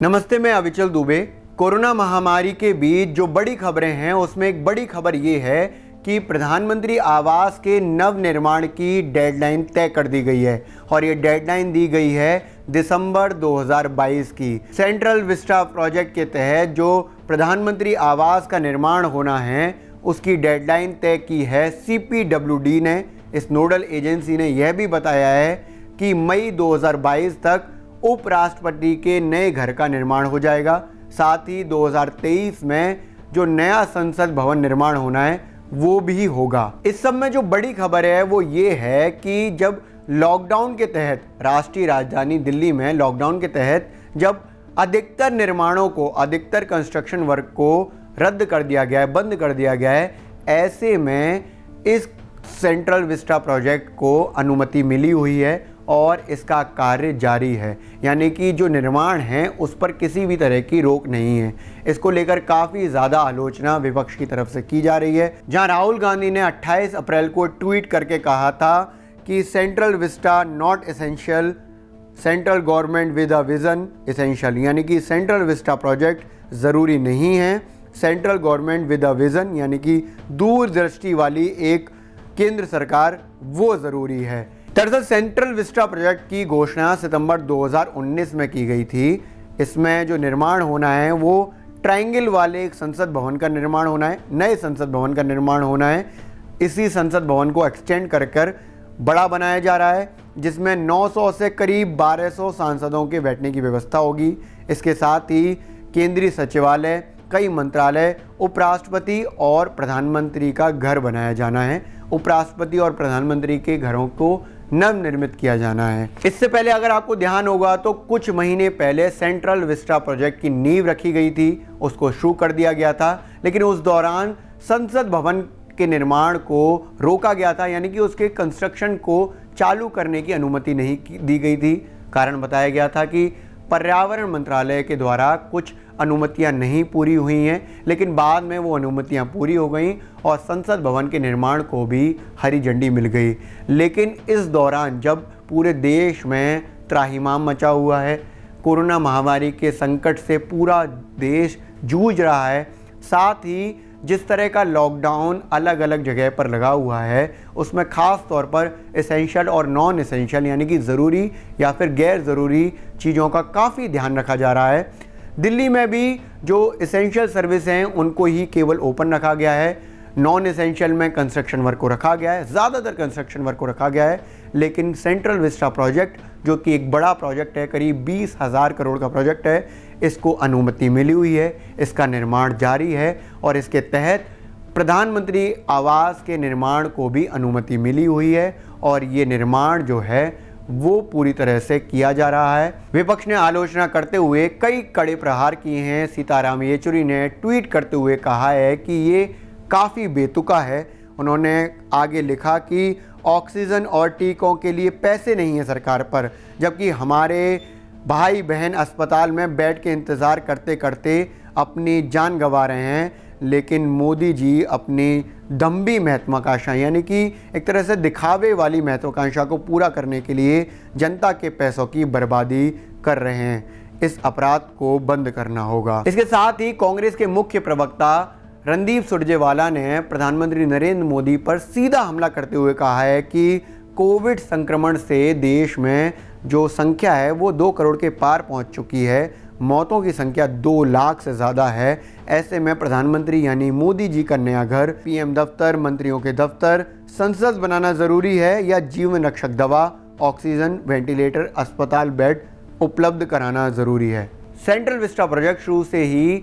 नमस्ते, मैं अविचल दुबे। कोरोना महामारी के बीच जो बड़ी खबरें हैं उसमें एक बड़ी खबर ये है कि प्रधानमंत्री आवास के नव निर्माण की डेडलाइन तय कर दी गई है और ये डेडलाइन दी गई है दिसंबर 2022 की। सेंट्रल विस्टा प्रोजेक्ट के तहत जो प्रधानमंत्री आवास का निर्माण होना है उसकी डेडलाइन तय की है CPWD ने। इस नोडल एजेंसी ने यह भी बताया है कि मई 2022 तक उपराष्ट्रपति के नए घर का निर्माण हो जाएगा। साथ ही 2023 में जो नया संसद भवन निर्माण होना है वो भी होगा। इस सब में जो बड़ी खबर है वो ये है कि जब लॉकडाउन के तहत राष्ट्रीय राजधानी दिल्ली में लॉकडाउन के तहत जब अधिकतर निर्माणों को, अधिकतर कंस्ट्रक्शन वर्क को रद्द कर दिया गया है, बंद कर दिया गया है, ऐसे में इस सेंट्रल विस्टा प्रोजेक्ट को अनुमति मिली हुई है और इसका कार्य जारी है। यानी कि जो निर्माण है उस पर किसी भी तरह की रोक नहीं है। इसको लेकर काफ़ी ज़्यादा आलोचना विपक्ष की तरफ से की जा रही है। जहां राहुल गांधी ने 28 अप्रैल को ट्वीट करके कहा था कि central Vista not essential, central government with a vision essential. यानी कि सेंट्रल विस्टा प्रोजेक्ट ज़रूरी नहीं है, central government with a vision यानी कि दूरदृष्टि वाली एक केंद्र सरकार वो ज़रूरी है। दरअसल सेंट्रल विस्टा प्रोजेक्ट की घोषणा सितंबर 2019 में की गई थी। इसमें जो निर्माण होना है वो ट्रायंगल वाले एक संसद भवन का निर्माण होना है, नए संसद भवन का निर्माण होना है। इसी संसद भवन को एक्सटेंड कर बड़ा बनाया जा रहा है जिसमें 900 से करीब 1200 सांसदों के बैठने की व्यवस्था होगी। इसके साथ ही केंद्रीय सचिवालय, कई मंत्रालय, उपराष्ट्रपति और प्रधानमंत्री का घर बनाया जाना है। उपराष्ट्रपति और प्रधानमंत्री के घरों को नवनिर्मित किया जाना है। इससे पहले अगर आपको ध्यान होगा तो कुछ महीने पहले सेंट्रल विस्टा प्रोजेक्ट की नींव रखी गई थी, उसको शुरू कर दिया गया था, लेकिन उस दौरान संसद भवन के निर्माण को रोका गया था। यानी कि उसके कंस्ट्रक्शन को चालू करने की अनुमति नहीं दी गई थी। कारण बताया गया था कि पर्यावरण मंत्रालय के द्वारा कुछ अनुमतियां नहीं पूरी हुई हैं, लेकिन बाद में वो अनुमतियां पूरी हो गई और संसद भवन के निर्माण को भी हरी झंडी मिल गई। लेकिन इस दौरान जब पूरे देश में त्राहिमाम मचा हुआ है, कोरोना महामारी के संकट से पूरा देश जूझ रहा है, साथ ही जिस तरह का लॉकडाउन अलग अलग जगह पर लगा हुआ है उसमें ख़ास तौर पर एसेंशियल और नॉन एसेंशियल यानी कि ज़रूरी या फिर गैर ज़रूरी चीज़ों का काफ़ी ध्यान रखा जा रहा है। दिल्ली में भी जो एसेंशियल सर्विस हैं उनको ही केवल ओपन रखा गया है, नॉन एसेंशियल में कंस्ट्रक्शन वर्क को रखा गया है, ज़्यादातर कंस्ट्रक्शन वर्क को रखा गया है। लेकिन सेंट्रल विस्टा प्रोजेक्ट जो कि एक बड़ा प्रोजेक्ट है, करीब 20,000 करोड़ का प्रोजेक्ट है, इसको अनुमति मिली हुई है, इसका निर्माण जारी है और इसके तहत प्रधानमंत्री आवास के निर्माण को भी अनुमति मिली हुई है और ये निर्माण जो है वो पूरी तरह से किया जा रहा है। विपक्ष ने आलोचना करते हुए कई कड़े प्रहार किए हैं। सीताराम येचुरी ने ट्वीट करते हुए कहा है कि ये काफ़ी बेतुका है। उन्होंने आगे लिखा कि ऑक्सीजन और टीकों के लिए पैसे नहीं है सरकार पर, जबकि हमारे भाई बहन अस्पताल में बैठ के इंतज़ार करते करते अपनी जान गंवा रहे हैं, लेकिन मोदी जी अपनी दम्भी महत्वाकांक्षा यानी कि एक तरह से दिखावे वाली महत्वाकांक्षा को पूरा करने के लिए जनता के पैसों की बर्बादी कर रहे हैं। इस अपराध को बंद करना होगा। इसके साथ ही कांग्रेस के मुख्य प्रवक्ता रणदीप सुरजेवाला ने प्रधानमंत्री नरेंद्र मोदी पर सीधा हमला करते हुए कहा है कि कोविड संक्रमण से देश में जो संख्या है वो 2 करोड़ के पार पहुंच चुकी है, मौतों की संख्या 2 लाख से ज़्यादा है। ऐसे में प्रधानमंत्री यानी मोदी जी का नया घर, PM दफ्तर, मंत्रियों के दफ्तर, संसद बनाना ज़रूरी है या जीवन रक्षक दवा, ऑक्सीजन, वेंटिलेटर, अस्पताल बेड उपलब्ध कराना ज़रूरी है। सेंट्रल विस्टा प्रोजेक्ट शुरू से ही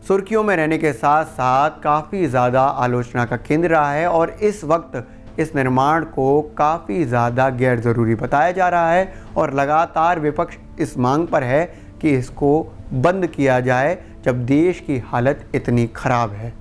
सुर्खियों में रहने के साथ साथ काफ़ी ज़्यादा आलोचना का केंद्र रहा है और इस वक्त इस निर्माण को काफ़ी ज़्यादा गैर ज़रूरी बताया जा रहा है और लगातार विपक्ष इस मांग पर है कि इसको बंद किया जाए जब देश की हालत इतनी ख़राब है।